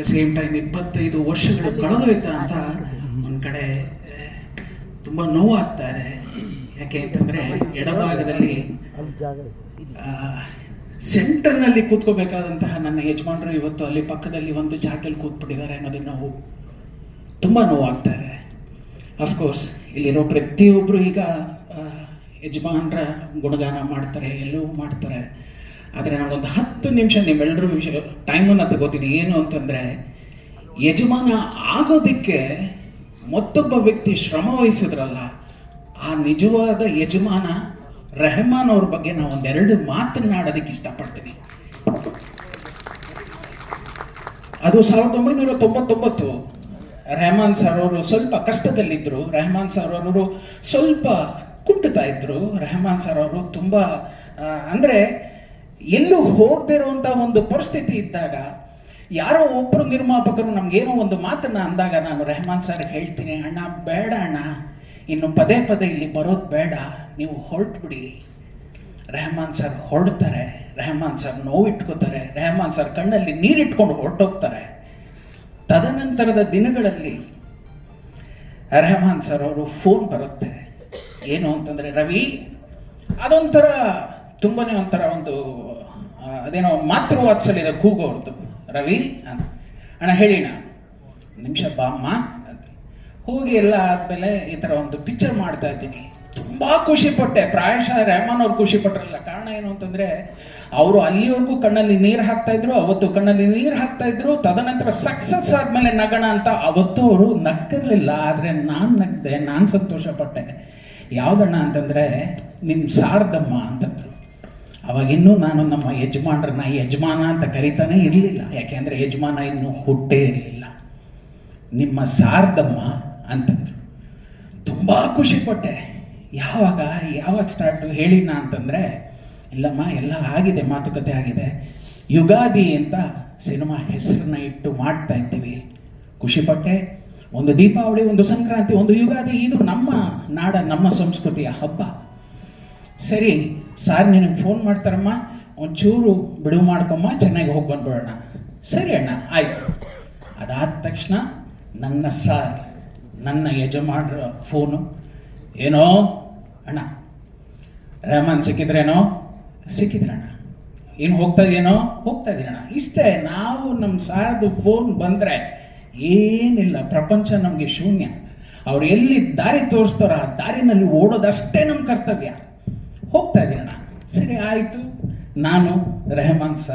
The same time 25 ವರ್ಷಗಳು ಕಳೆದೋಯ್ತಾ ಅಂತ ಒಂದು ಕಡೆ ತುಂಬ ನೋವಾಗ್ತಾ ಇದೆ. ಯಾಕೆ ಅಂತಂದರೆ ಎಡಭಾಗದಲ್ಲಿ ಸೆಂಟರ್ನಲ್ಲಿ ಕೂತ್ಕೋಬೇಕಾದಂತಹ ನನ್ನ ಯಜಮಾನರು ಇವತ್ತು ಅಲ್ಲಿ ಪಕ್ಕದಲ್ಲಿ ಒಂದು ಜಾಗದಲ್ಲಿ ಕೂತ್ಬಿಟ್ಟಿದ್ದಾರೆ ಅನ್ನೋದು ನೋವು, ತುಂಬ ನೋವಾಗ್ತಾ ಇದೆ. ಅಫ್ಕೋರ್ಸ್ ಇಲ್ಲಿರೋ ಪ್ರತಿಯೊಬ್ಬರು ಈಗ ಯಜಮಾನರ ಗುಣಗಾನ ಮಾಡ್ತಾರೆ, ಎಲ್ಲವೂ ಮಾಡ್ತಾರೆ. ಆದರೆ ನಾನೊಂದು 10 ನಿಮಿಷ ನಿಮ್ಮೆಲ್ಲರೂ ಟೈಮನ್ನು ತಗೋತೀನಿ. ಏನು ಅಂತಂದರೆ, ಯಜಮಾನ ಆಗೋದಕ್ಕೆ ಮತ್ತೊಬ್ಬ ವ್ಯಕ್ತಿ ಶ್ರಮ ವಹಿಸಿದ್ರಲ್ಲ, ಆ ನಿಜವಾದ ಯಜಮಾನ ರೆಹಮಾನ್ ಅವ್ರ ಬಗ್ಗೆ ನಾವು ಒಂದೆರಡು ಮಾತನಾಡೋದಕ್ಕೆ ಇಷ್ಟಪಡ್ತೀನಿ. ಅದು 1999. ರೆಹಮಾನ್ ಸರ್ ಅವರು ಸ್ವಲ್ಪ ಕಷ್ಟದಲ್ಲಿದ್ದರು. ರೆಹಮಾನ್ ಸರ್ ಅವರು ಸ್ವಲ್ಪ ಕುಂಟುತ್ತಾ ಇದ್ರು. ರೆಹಮಾನ್ ಸರ್ ಅವರು ತುಂಬ ಅಂದರೆ ಎಲ್ಲೂ ಹೋಗದೇ ಇರುವಂಥ ಒಂದು ಪರಿಸ್ಥಿತಿ ಇದ್ದಾಗ ಯಾರೋ ಒಬ್ಬರು ನಿರ್ಮಾಪಕರು ನಮಗೇನೋ ಒಂದು ಮಾತನ್ನ ಅಂದಾಗ ನಾನು ರೆಹಮಾನ್ ಸರ್ ಹೇಳ್ತೀನಿ, ಅಣ್ಣ ಬೇಡ ಅಣ್ಣ, ಇನ್ನು ಪದೇ ಪದೇ ಇಲ್ಲಿ ಬರೋದು ಬೇಡ, ನೀವು ಹೊರಟ್ಬಿಡಿ. ರೆಹಮಾನ್ ಸರ್ ಹೊರಡ್ತಾರೆ, ರೆಹಮಾನ್ ಸರ್ ನೋವು ಇಟ್ಕೋತಾರೆ, ರೆಹಮಾನ್ ಸರ್ ಕಣ್ಣಲ್ಲಿ ನೀರಿಟ್ಕೊಂಡು ಹೊರಟೋಗ್ತಾರೆ. ತದನಂತರದ ದಿನಗಳಲ್ಲಿ ರೆಹಮಾನ್ ಸರ್ ಅವರು ಫೋನ್ ಬರುತ್ತೆ. ಏನು ಅಂತಂದರೆ, ರವಿ, ಅದೊಂಥರ ತುಂಬನೇ ಒಂಥರ ಒಂದು ಅದೇನೋ ಮಾತೃವಾತ್ಸಲ್ಯದ ಕೂಗು ಅವ್ರದ್ದು. ರವಿ ಅಂತ, ಅಣ್ಣ ಹೇಳಿಣ ನಿಮಿಷ ಬಾಮ್ಮ ಅಂತ ಹೋಗಿ ಎಲ್ಲ ಆದಮೇಲೆ ಈ ಥರ ಒಂದು ಪಿಕ್ಚರ್ ಮಾಡ್ತಾ ಇದ್ದೀನಿ. ತುಂಬ ಖುಷಿಪಟ್ಟೆ. ಪ್ರಾಯಶಃ ರೆಹಮಾನ್ ಅವ್ರು ಖುಷಿ ಪಟ್ಟರಲ್ಲ. ಕಾರಣ ಏನು ಅಂತಂದರೆ, ಅವರು ಅಲ್ಲಿವರೆಗೂ ಕಣ್ಣಲ್ಲಿ ನೀರು ಹಾಕ್ತಾ ಇದ್ರು, ಅವತ್ತು ಕಣ್ಣಲ್ಲಿ ನೀರು ಹಾಕ್ತಾ ಇದ್ರು. ತದನಂತರ ಸಕ್ಸಸ್ ಆದಮೇಲೆ ನಗಣ ಅಂತ ಅವತ್ತು ಅವರು ನಗ್ತಿರ್ಲಿಲ್ಲ. ಆದರೆ ನಾನು ನಗ್ದೆ, ನಾನು ಸಂತೋಷ ಪಟ್ಟೆ. ಯಾವುದಣ್ಣ ಅಂತಂದರೆ, ನಿಮ್ಮ ಶಾರದಮ್ಮ ಅಂತಂದ್ರು. ಅವಾಗಿನ್ನೂ ನಾನು ನಮ್ಮ ಯಜಮಾನ್ರನ್ನ ಯಜಮಾನ ಅಂತ ಕರಿತಾನೆ ಇರಲಿಲ್ಲ. ಯಾಕೆಂದರೆ ಯಜಮಾನ ಇನ್ನೂ ಹುಟ್ಟೇ ಇರಲಿಲ್ಲ. ನಿಮ್ಮ ಶಾರದಮ್ಮ ಅಂತಂದ್ರು. ತುಂಬ ಖುಷಿಪಟ್ಟೆ. ಯಾವಾಗ ಸ್ಟಾರ್ಟು ಹೇಳಿನ ಅಂತಂದರೆ, ಇಲ್ಲಮ್ಮ ಎಲ್ಲ ಆಗಿದೆ, ಮಾತುಕತೆ ಆಗಿದೆ, ಯುಗಾದಿ ಅಂತ ಸಿನಿಮಾ ಹೆಸರನ್ನ ಇಟ್ಟು ಮಾಡ್ತಾ ಇದ್ದೀವಿ. ಖುಷಿಪಟ್ಟೆ. ಒಂದು ದೀಪಾವಳಿ, ಒಂದು ಸಂಕ್ರಾಂತಿ, ಒಂದು ಯುಗಾದಿ, ಇದು ನಮ್ಮ ನಾಡ, ನಮ್ಮ ಸಂಸ್ಕೃತಿಯ ಹಬ್ಬ. ಸರಿ ಸಾರ್, ನಿನಗೆ ಫೋನ್ ಮಾಡ್ತಾರಮ್ಮ, ಒಂಚೂರು ಬಿಡುವು ಮಾಡ್ಕೊಮ್ಮ, ಚೆನ್ನಾಗಿ ಹೋಗಿ ಬಂದ್ಬಿಡೋಣ. ಸರಿ ಅಣ್ಣ, ಆಯಿತು. ಅದಾದ ತಕ್ಷಣ ನನ್ನ ಯಜಮಾನ್ರ ಫೋನು. ಏನೋ ಅಣ್ಣ, ರೆಹಮಾನ್ ಸಿಕ್ಕಿದ್ರೇನೋ? ಸಿಕ್ಕಿದ್ರಣ್ಣ. ಏನು ಹೋಗ್ತಾ ಇದೆಯೇನೋ? ಹೋಗ್ತಾ ಇದೀನಣ್ಣ. ಇಷ್ಟೇ. ನಾವು ನಮ್ಮ ಸಾರ್ದು ಫೋನ್ ಬಂದರೆ ಏನಿಲ್ಲ, ಪ್ರಪಂಚ ನಮಗೆ ಶೂನ್ಯ. ಅವ್ರು ಎಲ್ಲಿ ದಾರಿ ತೋರಿಸ್ತಾರೋ ಆ ದಾರಿನಲ್ಲಿ ಓಡೋದಷ್ಟೇ ನಮ್ಮ ಕರ್ತವ್ಯ. ಹೋಗ್ತಾ ಇದೀನಣ್ಣ. ಸರಿ ಆಯಿತು. ನಾನು ರೆಹಮಾನ್ ಸರ್